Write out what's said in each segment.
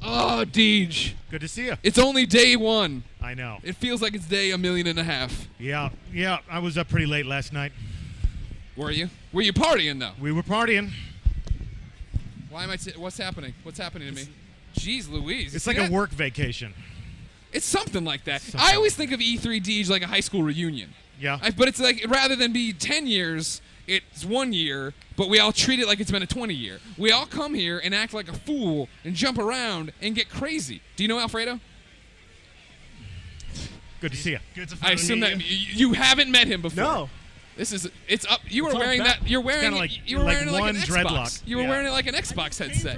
Oh, Deej. Good to see you. It's only day one. I know. It feels like it's day 1.5 million. Yeah. I was up pretty late last night. Were you? Were you partying, though? We were partying. Why am I? What's happening? What's happening to me? Jeez Louise. It's like a work vacation. It's something like that. I always think of E3 Deej like a high school reunion. Yeah. But it's like, rather than be 10 years, it's 1 year, but we all treat it like it's been a 20-year. We all come here and act like a fool and jump around and get crazy. Do you know Alfredo? Good to see you. Good to I assume that you haven't met him before. No. It's up. You were wearing that. You're wearing it. You were wearing it like an Xbox. You were wearing it like an Xbox headset.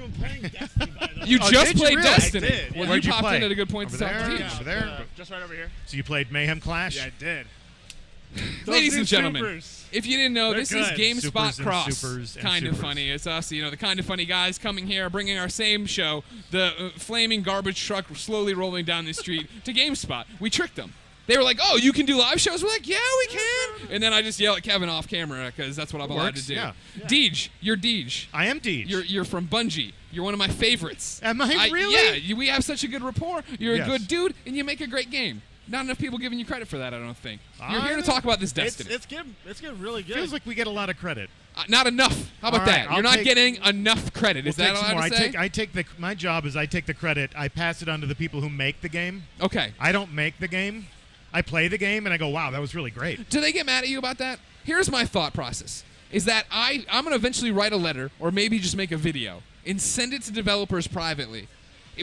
You just played Destiny. I did. Well, Where'd you you popped play? in at a good point Over to talk there? to Deej. Yeah, Over there? just right over here. So you played Mayhem Clash? Yeah, I did. Ladies new and gentlemen, supers. if you didn't know, They're this is good. GameSpot Supers and Cross. supers and Kind of supers. funny. It's us, the kind of funny guys coming here, bringing our same show, the flaming garbage truck slowly rolling down the street, to GameSpot. We tricked them. They were like, "Oh, you can do live shows?" We're like, "Yeah, we can." And then I just yell at Kevin off camera because that's what I'm allowed to do. Yeah. Deej, you're Deej. I am Deej. You're from Bungie. You're one of my favorites. Am I really? Yeah, we have such a good rapport. You're Yes. a good dude, and you make a great game. Not enough people giving you credit for that, I don't think. You're here to talk about this Destiny. It's good. It's good. Really good. Feels like we get a lot of credit. Not enough. How about All right, that? I'll You're not take- getting enough credit. Is that Take some all more. I have to say? I take my job is I take the credit, I pass it on to the people who make the game. Okay. I don't make the game. I play the game and I go, wow, that was really great. Do they get mad at you about that? Here's my thought process. Is that I'm going to eventually write a letter or maybe just make a video and send it to developers privately.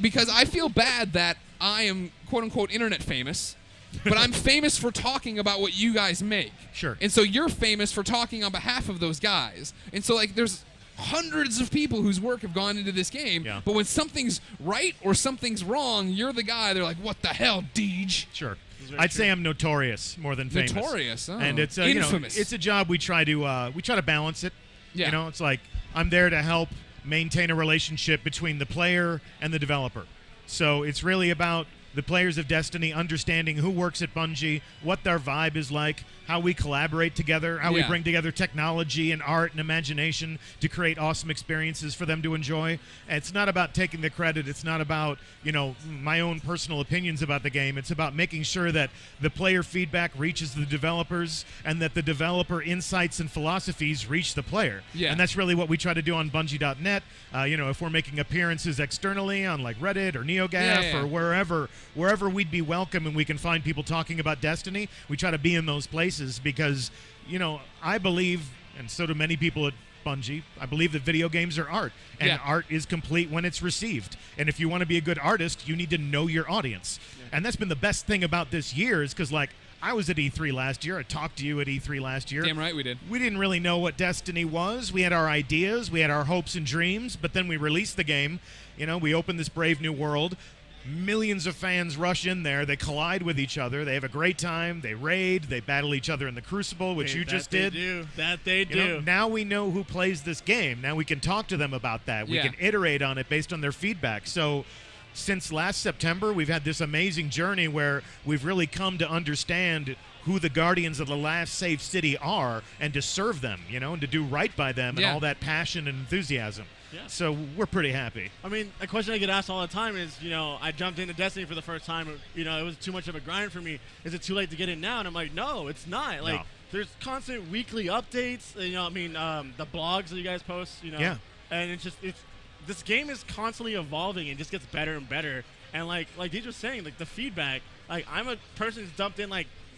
Because I feel bad that I am, quote-unquote, internet famous, but I'm famous for talking about what you guys make. Sure. And so you're famous for talking on behalf of those guys. And so, there's hundreds of people whose work have gone into this game, Yeah. but when something's right or something's wrong, you're the guy. They're like, "What the hell, Deej?" Sure. very I'd true. say I'm notorious more than famous. Notorious, oh. And it's Infamous. it's a job we try to balance it. Yeah. It's like I'm there to help maintain a relationship between the player and the developer. So it's really about the players of Destiny understanding who works at Bungie, what their vibe is like, how we collaborate together, how we Yeah. bring together technology and art and imagination to create awesome experiences for them to enjoy. And it's not about taking the credit. It's not about, my own personal opinions about the game. It's about making sure that the player feedback reaches the developers and that the developer insights and philosophies reach the player. Yeah. And that's really what we try to do on Bungie.net. If we're making appearances externally on like Reddit or NeoGAF or wherever we'd be welcome and we can find people talking about Destiny, we try to be in those places because, I believe, and so do many people at Bungie, I believe that video games are art, and Yeah. art is complete when it's received. And if you want to be a good artist, you need to know your audience. Yeah. And that's been the best thing about this year is because, I was at E3 last year. I talked to you at E3 last year. Damn right we did. We didn't really know what Destiny was. We had our ideas. We had our hopes and dreams. But then we released the game. We opened this brave new world. Millions of fans rush in there. They collide with each other. They have a great time. They raid. They battle each other in the Crucible, which you just did. That they do. Now we know who plays this game. Now we can talk to them about that. We Yeah. can iterate on it based on their feedback. So since last September, we've had this amazing journey where we've really come to understand who the guardians of the last safe city are and to serve them, and to do right by them and Yeah. all that passion and enthusiasm. Yeah. So we're pretty happy. I mean, a question I get asked all the time is, I jumped into Destiny for the first time. It was too much of a grind for me. Is it too late to get in now? And I'm like, no, it's not. No. There's constant weekly updates. The blogs that you guys post. Yeah. And this game is constantly evolving and just gets better and better. And like Deej was saying, the feedback. I'm a person who's dumped in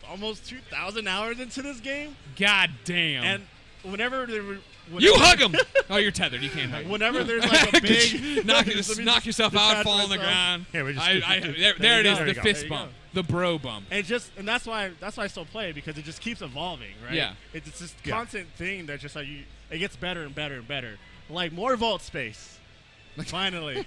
almost 2,000 hours into this game. God damn. And whenever you hug him. Oh, you're tethered. You can't hug him. Whenever there's a big knock yourself out, fall on the ground. Yeah, we just there it is, There the you go. fist There you bump, the bro bump. and that's why I still play because it just keeps evolving, right? Yeah. It's this Yeah. constant thing that just it gets better and better and better. Like more vault space. Finally.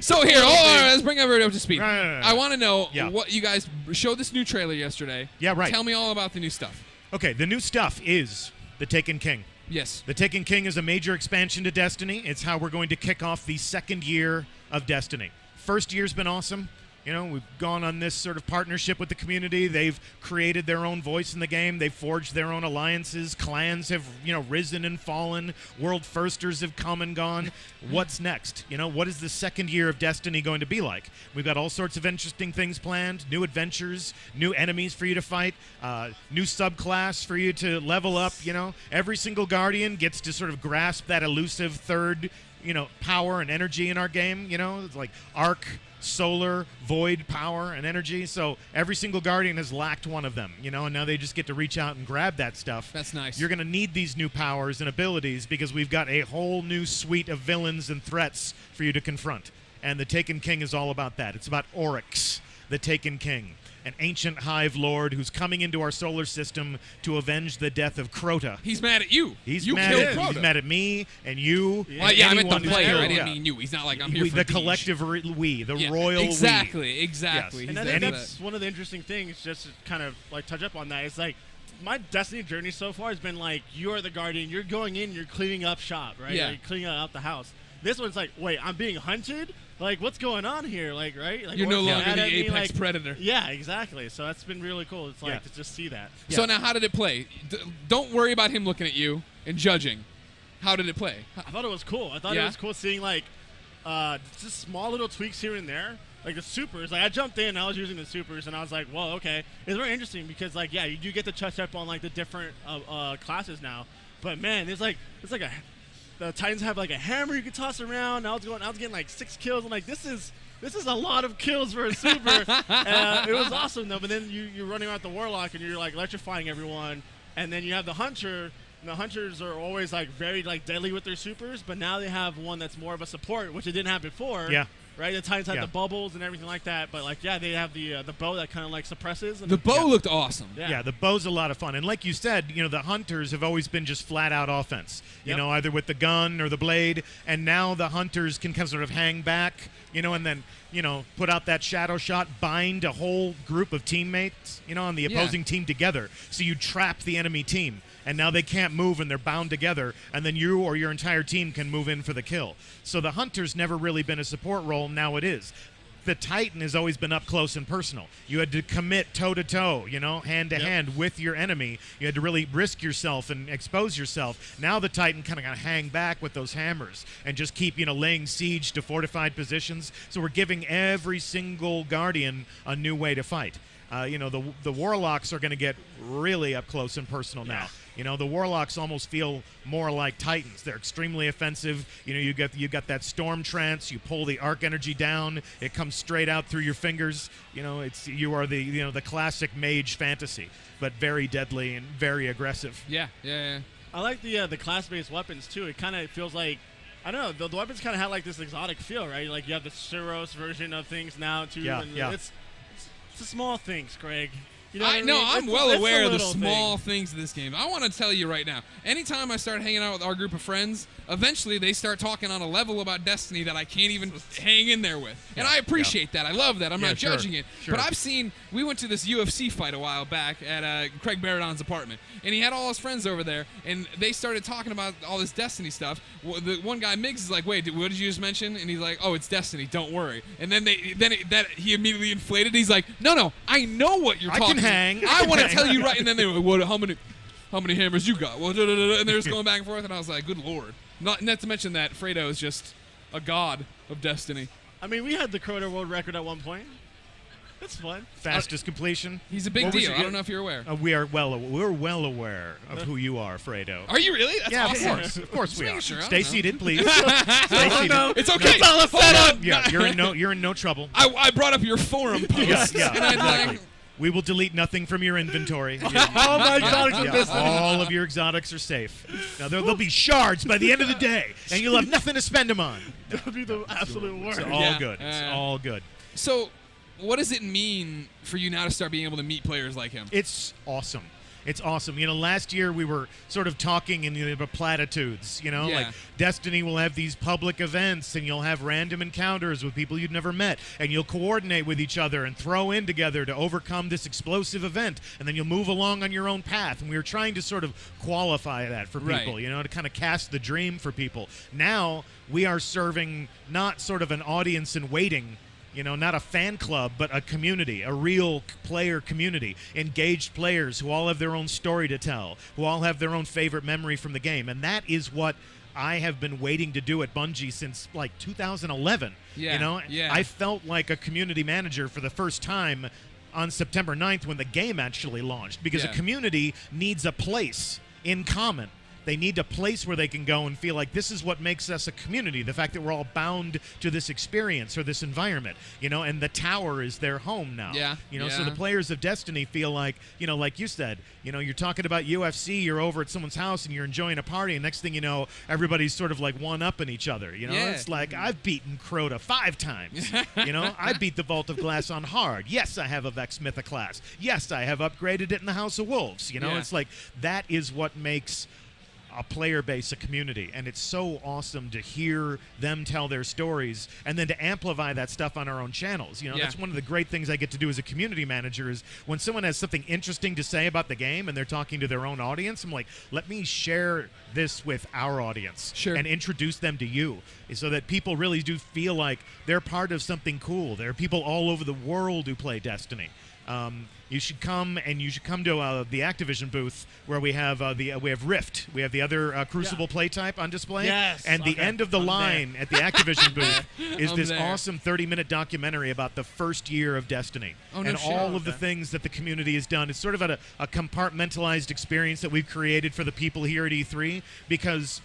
So here, let's bring everybody up to speed. No. I want to know Yeah. what you guys showed this new trailer yesterday. Yeah, right. Tell me all about the new stuff. Okay, the new stuff is the Taken King. Yes. The Taken King is a major expansion to Destiny. It's how we're going to kick off the second year of Destiny. First year's been awesome. You know, we've gone on this sort of partnership with the community. They've created their own voice in the game. They've forged their own alliances. Clans have, risen and fallen. World firsters have come and gone. What's next? What is the second year of Destiny going to be like? We've got all sorts of interesting things planned, new adventures, new enemies for you to fight, new subclass for you to level up, Every single Guardian gets to sort of grasp that elusive third, power and energy in our game, It's like Arc, Solar, Void power and energy. So every single Guardian has lacked one of them, and now they just get to reach out and grab that stuff. That's nice. You're going to need these new powers and abilities because we've got a whole new suite of villains and threats for you to confront. And the Taken King is all about that. It's about Oryx, the Taken King, an ancient hive lord who's coming into our solar system to avenge the death of Crota. He's mad at you. You mad killed at Crota. He's mad at me and you. Yeah, I meant the anyone who's player. killed. I didn't mean you. He's not like I'm here for the Deej. collective we, the royal exactly, we. Exactly. Yes. And I think that's one of the interesting things, just to kind of like touch up on that. It's like my Destiny journey so far has been like, you're the Guardian, you're going in, you're cleaning up shop, right? Yeah. You're cleaning out the house. This one's like, wait, I'm being hunted? Like, what's going on here? Like, right? Like, you're no longer mad the at me, apex like, predator. Yeah, exactly. So that's been really cool. It's like to just see that. So now how did it play? Don't worry about him looking at you and judging. How did it play? I thought it was cool. I thought it was cool seeing like just small little tweaks here and there. Like the supers, like I jumped in, I was using the supers, and I was like, well, okay. It's very interesting because, like, yeah, you do get to touch up on like the different classes now. But man, it's like the Titans have like a hammer you can toss around. I was getting like 6 kills. I'm like, this is a lot of kills for a super. It was awesome though. But then you're running around the Warlock and you're like electrifying everyone, and then you have the Hunter. And the Hunters are always like very like deadly with their supers, but now they have one that's more of a support, which it didn't have before. Yeah. Right, the Titans have the bubbles and everything like that, but like they have the bow that kind of like suppresses. And the bow looked awesome. Yeah, the bow's a lot of fun, and like you said, the Hunters have always been just flat out offense. Either with the gun or the blade, and now the Hunters can kind of sort of hang back, and then put out that shadow shot, bind a whole group of teammates, on the opposing team together, so you trap the enemy team. And now they can't move and they're bound together, and then you or your entire team can move in for the kill. So the Hunter's never really been a support role, now it is. The Titan has always been up close and personal. You had to commit toe-to-toe, hand-to-hand with your enemy. You had to really risk yourself and expose yourself. Now the Titan kind of hang back with those hammers and just keep, laying siege to fortified positions. So we're giving every single Guardian a new way to fight. The Warlocks are going to get really up close and personal now. The Warlocks almost feel more like Titans. They're extremely offensive. You got that storm trance. You pull the arc energy down. It comes straight out through your fingers. You are the classic mage fantasy, but very deadly and very aggressive. Yeah. I like the class-based weapons too. It kind of feels like, I don't know, the weapons kind of have like this exotic feel, right? Like you have the Suros version of things now too. It's the small things, Craig. You know I'm well aware of the small things of this game. I want to tell you right now, anytime I start hanging out with our group of friends, eventually they start talking on a level about Destiny that I can't even hang in there with. And I appreciate that. I love that. I'm not judging it. Sure. But we went to this UFC fight a while back at Craig Baradon's apartment. And he had all his friends over there, and they started talking about all this Destiny stuff. The one guy, Miggs, is like, wait, what did you just mention? And he's like, oh, it's Destiny, don't worry. And then he immediately inflated. He's like, no, I know what you're talking about. I want to tell you right. And then they were like, how many hammers you got? Well, and they're just going back and forth, and I was like, good Lord. Not to mention that Fredo is just a god of Destiny. I mean, we had the Crota world record at one point. That's fun. Fastest completion. He's a big deal. I don't know if you're aware. We're well aware of who you are, Fredo. Are you really? That's awesome. Of course we are. Sure, Stay seated, please. Stay seated. It's okay. Hold on. Yeah, you're in no trouble. I brought up your forum post. Exactly. We will delete nothing from your inventory. All my exotics are missing. All of your exotics are safe. Now, there'll be shards by the end of the day, and you'll have nothing to spend them on. That would be the absolute worst. It's all good. It's all good. So, what does it mean for you now to start being able to meet players like him? It's awesome. It's awesome. Last year we were sort of talking in platitudes, like Destiny will have these public events and you'll have random encounters with people you'd never met and you'll coordinate with each other and throw in together to overcome this explosive event and then you'll move along on your own path. And we were trying to sort of qualify that for people, to kind of cast the dream for people. Now we are serving not sort of an audience in waiting, not a fan club, but a community, a real player community, engaged players who all have their own story to tell, who all have their own favorite memory from the game. And that is what I have been waiting to do at Bungie since like 2011. I felt like a community manager for the first time on September 9th when the game actually launched, because a community needs a place in common. They need a place where they can go and feel like this is what makes us a community, the fact that we're all bound to this experience or this environment, and the tower is their home now. So the players of Destiny feel like, like you said, you're talking about UFC, you're over at someone's house and you're enjoying a party, and next thing you know, everybody's sort of like one-upping each other. It's like, I've beaten Crota 5 times. I beat the Vault of Glass on hard. Yes, I have a Vex Mytha class. Yes, I have upgraded it in the House of Wolves. It's like, that is what makes a player base, a community, and it's so awesome to hear them tell their stories and then to amplify that stuff on our own channels. That's one of the great things I get to do as a community manager, is when someone has something interesting to say about the game and they're talking to their own audience, I'm like, let me share this with our audience and introduce them to you, so that people really do feel like they're part of something cool. There are people all over the world who play Destiny. You should come to the Activision booth where we have Rift. We have the other Crucible play type on display. Yes. And the end of the line at the Activision booth is this awesome 30-minute documentary about the first year of Destiny all of the things that the community has done. It's sort of a compartmentalized experience that we've created for the people here at E3, because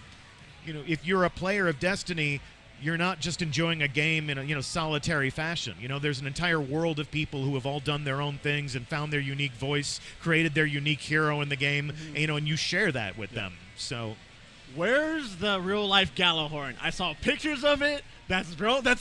if you're a player of Destiny, you're not just enjoying a game in a solitary fashion. There's an entire world of people who have all done their own things and found their unique voice, created their unique hero in the game, and you share that with them. So, where's the real life Gallahorn? I saw pictures of it. That's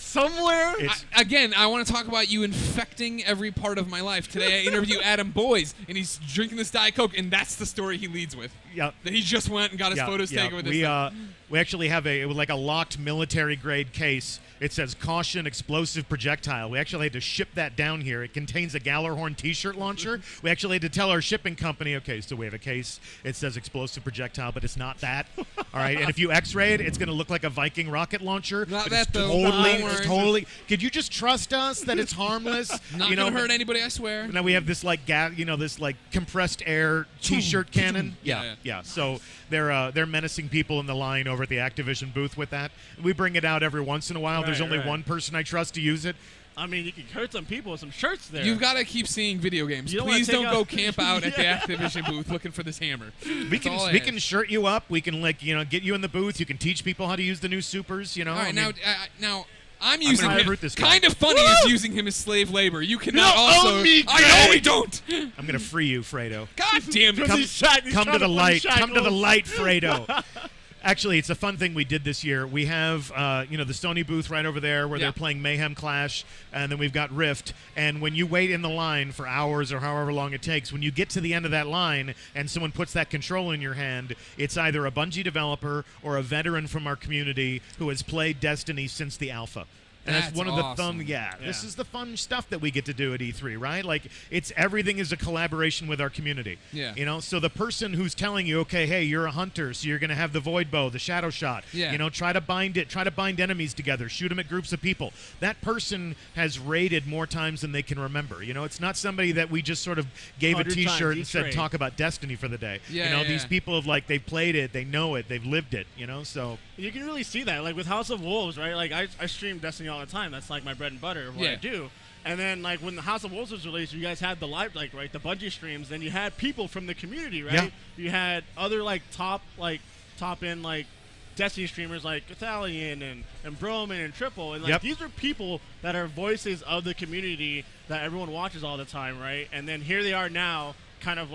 somewhere. I want to talk about you infecting every part of my life. Today I interview Adam Boyes, and he's drinking this Diet Coke, and that's the story he leads with. Yeah. That he just went and got his photos taken with this. We actually have a locked military grade case. It says "Caution, Explosive Projectile." We actually had to ship that down here. It contains a Gallahorn T-shirt launcher. We actually had to tell our shipping company, okay, so we have a case. It says "Explosive Projectile," but it's not that. All right, and if you X-ray it, it's going to look like a Viking rocket launcher. Not that Totally. Could you just trust us that it's harmless? Not going to hurt anybody, I swear. Now we have this this compressed air T-shirt cannon. Yeah. So they're menacing people in the line over at the Activision booth with that. We bring it out every once in a while. There's only one person I trust to use it. I mean, you can hurt some people with some shirts there. You've got to keep seeing video games. Please don't go camp out at the Activision booth looking for this hammer. We can shirt you up. We can get you in the booth. You can teach people how to use the new supers. All right, now I'm using him. Kind of funny is using him as slave labor. You cannot also. Own me, I know we don't. I'm gonna free you, Fredo. God damn it! Come to the light. Come to the light, Fredo. Actually, it's a fun thing we did this year. We have, the Sony booth right over there where they're playing Mayhem Clash, and then we've got Rift. And when you wait in the line for hours or however long it takes, when you get to the end of that line and someone puts that controller in your hand, it's either a Bungie developer or a veteran from our community who has played Destiny since the alpha. And that's one of the fun. This is the fun stuff that we get to do at E3, right? Like, everything is a collaboration with our community. Yeah. So the person who's telling you, okay, hey, you're a hunter, so you're going to have the void bow, the shadow shot. Yeah. Try to bind enemies together, shoot them at groups of people. That person has raided more times than they can remember. It's not somebody that we just sort of gave a T-shirt and said, talk about Destiny for the day. These people have they've played it, they know it, they've lived it. So you can really see that, like with House of Wolves, right? Like I stream Destiny all the time. That's like my bread and butter of what I do. And then when the House of Wolves was released, you guys had the the Bungie streams. Then you had people from the community, right? Yeah. You had other top end Destiny streamers like Cathalion and Broman and Triple, and these are people that are voices of the community that everyone watches all the time, right? And then here they are now, kind of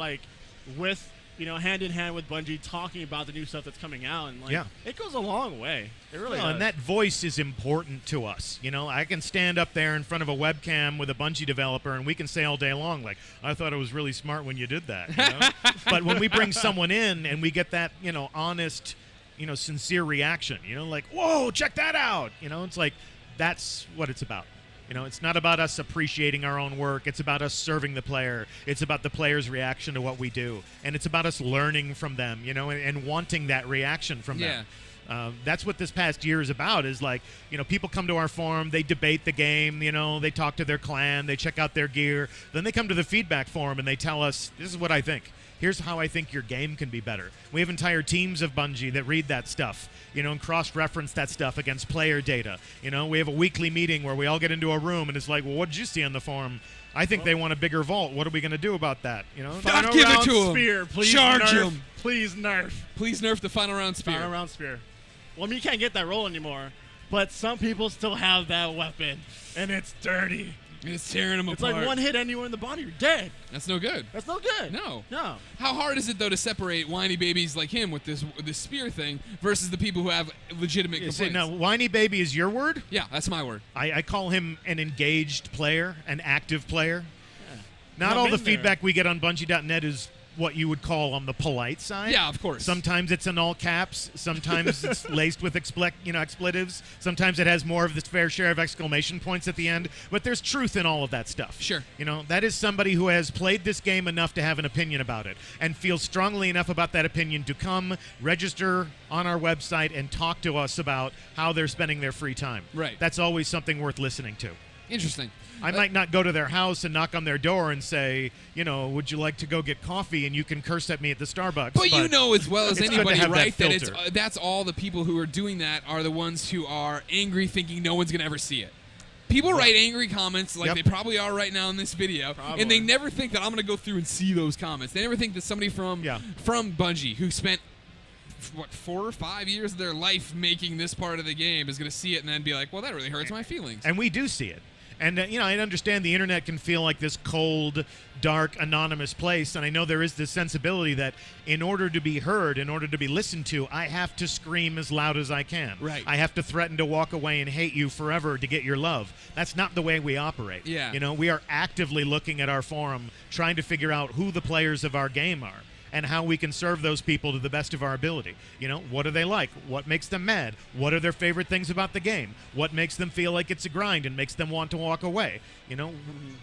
with hand in hand with Bungie, talking about the new stuff that's coming out, and it goes a long way. It really does. And that voice is important to us. I can stand up there in front of a webcam with a Bungie developer, and we can say all day long, I thought it was really smart when you did that. But when we bring someone in and we get that, honest, sincere reaction, whoa, check that out. It's that's what it's about. It's not about us appreciating our own work. It's about us serving the player. It's about the player's reaction to what we do. And it's about us learning from them, and wanting that reaction from them. That's what this past year is about, is like, people come to our forum, they debate the game, they talk to their clan, they check out their gear. Then they come to the feedback forum and they tell us, this is what I think. Here's how I think your game can be better. We have entire teams of Bungie that read that stuff, and cross-reference that stuff against player data. We have a weekly meeting where we all get into a room and it's like, well, what did you see on the forum? I think they want a bigger vault. What are we going to do about that? Don't give it to him. Spear, please Charge nerf. him. Please nerf. Please nerf the final round spear. Final round spear. Well, I mean, you can't get that roll anymore, but some people still have that weapon, and it's dirty. It's tearing them It's apart. like one hit anywhere in the body, you're dead. That's no good. That's no good. No. No. How hard is it, though, to separate whiny babies like him with this spear thing versus the people who have legitimate complaints? Now, whiny baby is your word? Yeah, that's my word. I call him an engaged player, an active player. Yeah. Not I've all the been there. feedback we get on Bungie.net is what you would call on the polite side. Yeah, of course. Sometimes it's in all caps. Sometimes it's laced with expletives. Sometimes it has more of this fair share of exclamation points at the end. But there's truth in all of that stuff. Sure. That is somebody who has played this game enough to have an opinion about it and feels strongly enough about that opinion to come register on our website and talk to us about how they're spending their free time. Right. That's always something worth listening to. Interesting. I might not go to their house and knock on their door and say, would you like to go get coffee? And you can curse at me at the Starbucks. But you know as well as it's good to anybody, have right, that that it's filter. that's all the people who are doing that are the ones who are angry thinking no one's going to ever see it. People write angry comments like they probably are right now in this video, and they never think that I'm going to go through and see those comments. They never think that somebody from Bungie who spent 4 or 5 years of their life making this part of the game is going to see it and then be like, well, that really hurts my feelings. And we do see it. And, I understand the internet can feel like this cold, dark, anonymous place. And I know there is this sensibility that in order to be heard, in order to be listened to, I have to scream as loud as I can. Right. I have to threaten to walk away and hate you forever to get your love. That's not the way we operate. Yeah. We are actively looking at our forum, trying to figure out who the players of our game are and how we can serve those people to the best of our ability. What do they like? What makes them mad? What are their favorite things about the game? What makes them feel like it's a grind and makes them want to walk away?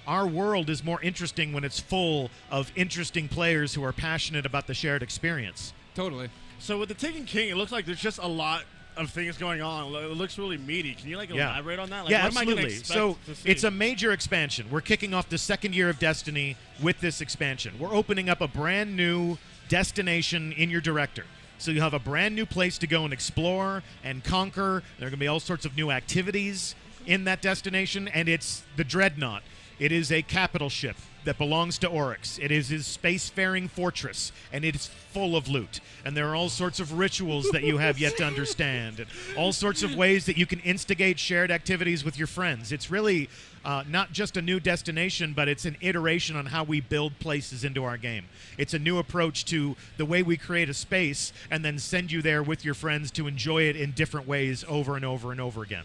Our world is more interesting when it's full of interesting players who are passionate about the shared experience. Totally. So with the Taken King, it looks like there's just a lot of things going on. It looks really meaty. Can you elaborate on that? What Absolutely. Am I gonna expect to see? It's a major expansion. We're kicking off the second year of Destiny with this expansion. We're opening up a brand new destination in your director. So you have a brand new place to go and explore and conquer. There are going to be all sorts of new activities in that destination, and it's the Dreadnought. It is a capital ship that belongs to Oryx. It is his spacefaring fortress, and it is full of loot. And there are all sorts of rituals that you have yet to understand, and all sorts of ways that you can instigate shared activities with your friends. It's really not just a new destination, but it's an iteration on how we build places into our game. It's a new approach to the way we create a space and then send you there with your friends to enjoy it in different ways over and over and over again.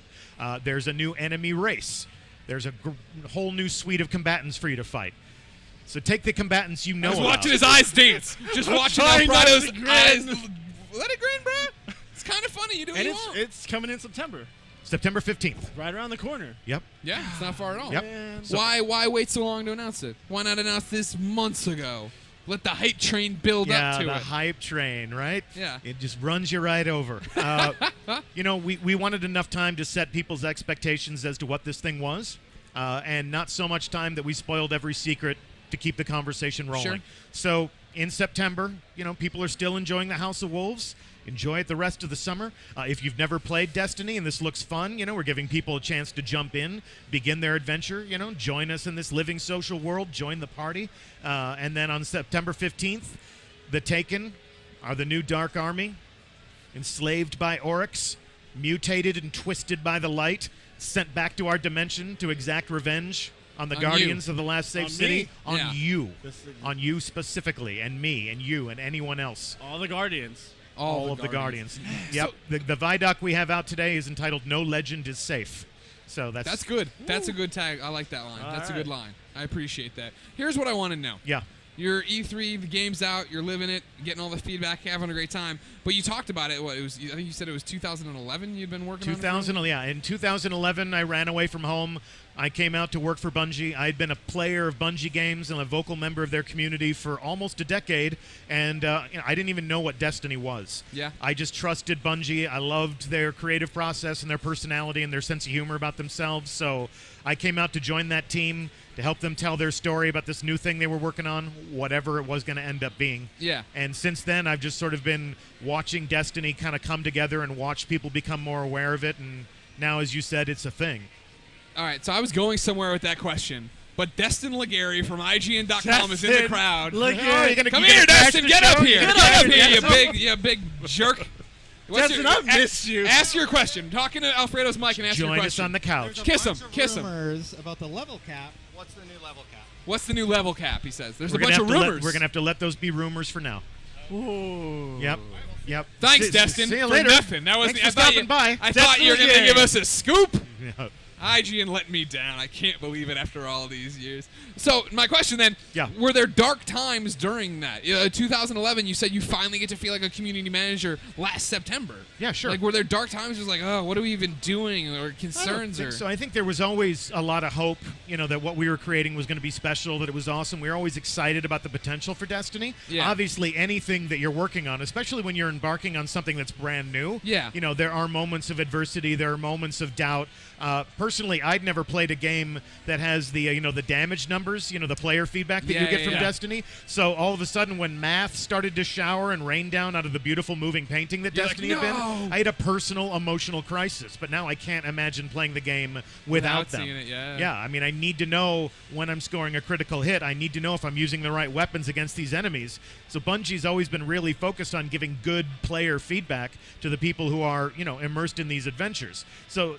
There's a new enemy race. There's a whole new suite of combatants for you to fight. So take the combatants you know I was about. watching his eyes dance. Just watching how Prado's eyes. Let it grin, bro. It's kind of funny. You do what and you want. it's coming in September. September 15th. Right around the corner. Yep. Yeah, it's not far at all. Yep. So Why wait so long to announce it? Why not announce this months ago? Let the hype train build up to the it. hype train, right? Yeah. It just runs you right over. We wanted enough time to set people's expectations as to what this thing was, and not so much time that we spoiled every secret to keep the conversation rolling. Sure. So in September, people are still enjoying the House of Wolves. Enjoy it the rest of the summer. If you've never played Destiny and this looks fun, we're giving people a chance to jump in, begin their adventure, join us in this living social world, join the party. And then on September 15th, the Taken are the new Dark Army, enslaved by Oryx, mutated and twisted by the light, sent back to our dimension to exact revenge on the Guardians of the Last Safe City. On you. On you specifically, and me, and you, and anyone else. All the Guardians. All of the Guardians. Yep. The Vidoc we have out today is entitled "No Legend is Safe." So that's good. That's a good tag. I like that line. That's a good line. I appreciate that. Here's what I want to know. Yeah. You're E3, the game's out, you're living it, getting all the feedback, having a great time. But you talked about it. What it was? I think you said it was 2011. You'd been working on it. Yeah. In 2011, I ran away from home. I came out to work for Bungie. I'd been a player of Bungie games and a vocal member of their community for almost a decade, and I didn't even know what Destiny was. Yeah. I just trusted Bungie. I loved their creative process and their personality and their sense of humor about themselves. So I came out to join that team to help them tell their story about this new thing they were working on, whatever it was going to end up being. Yeah. And since then, I've just sort of been watching Destiny kind of come together and watch people become more aware of it, and now, as you said, it's a thing. All right, so I was going somewhere with that question, but Destin Legary from IGN.com is in the crowd. Come here, Destin, get up here. Get up here, you big jerk. Destin, I've missed you. Ask your question. Talking to Alfredo's mic and ask your question. Join us on the couch. Kiss him. Kiss him. Rumors about the level cap. What's the new level cap? What's the new level cap, he says. There's a We're bunch of rumors. we're going to have to let those be rumors for now. Ooh. Yep. Thanks, Destin. See you for later. nothing. That was Thanks for stopping by. I thought you were going to Destin give us a scoop. Yeah. IGN let me down. I can't believe it after all these years. So my question then, Yeah. were there dark times during that? 2011, you said you finally get to feel like a community manager last September. Yeah, sure. Like, were there dark times just like, oh, what are we even doing, or concerns? So I think there was always a lot of hope, that what we were creating was going to be special, that it was awesome. We were always excited about the potential for Destiny. Yeah. Obviously, anything that you're working on, especially when you're embarking on something that's brand new, Yeah. There are moments of adversity, there are moments of doubt. Personally, I'd never played a game that has the the damage numbers, the player feedback that you get from Destiny. So all of a sudden, when math started to shower and rain down out of the beautiful moving painting that You're Destiny like, had "No!" been, I had a personal emotional crisis. But now I can't imagine playing the game without them. seeing it, yeah. Yeah, I mean, I need to know when I'm scoring a critical hit. I need to know if I'm using the right weapons against these enemies. So Bungie's always been really focused on giving good player feedback to the people who are immersed in these adventures. So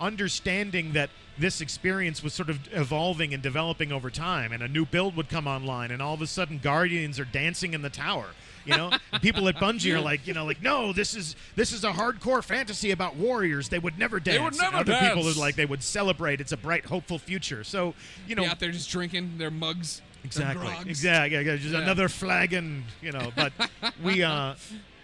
understanding that this experience was sort of evolving and developing over time, and a new build would come online, and all of a sudden Guardians are dancing in the tower. And people at Bungie are like, no, this is a hardcore fantasy about warriors. They would never dance. They would never and other dance. people are like, they would celebrate. It's a bright, hopeful future. So, Be out there just drinking their mugs. Exactly. Their grogs. Exactly. Just Yeah. another flagon, But we,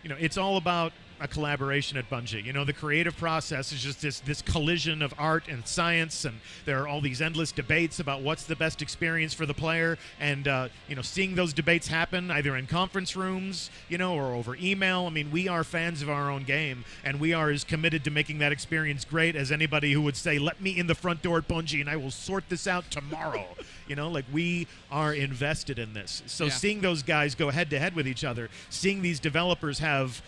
it's all about a collaboration at Bungie. The creative process is just this collision of art and science, and there are all these endless debates about what's the best experience for the player, and seeing those debates happen either in conference rooms, or over email. I mean, we are fans of our own game, and we are as committed to making that experience great as anybody who would say, let me in the front door at Bungie and I will sort this out tomorrow. We are invested in this. So seeing those guys go head to head with each other, seeing these developers have,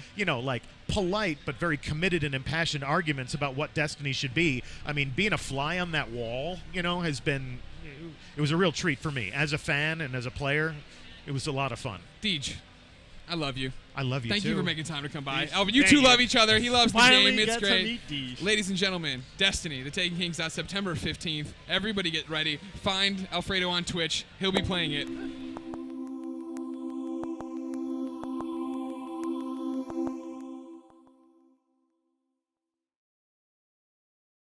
polite but very committed and impassioned arguments about what Destiny should be. I mean, being a fly on that wall, has been, it was a real treat for me. As a fan and as a player, it was a lot of fun. Deej, I love you. I love you, Thank too. you for making time to come by. Deej, Alvin, you thank two you. love each other. He loves the Finally game. It's get to great. meet Deej. Ladies and gentlemen, Destiny, The Taken King's out September 15th. Everybody get ready. Find Alfredo on Twitch. He'll be playing it.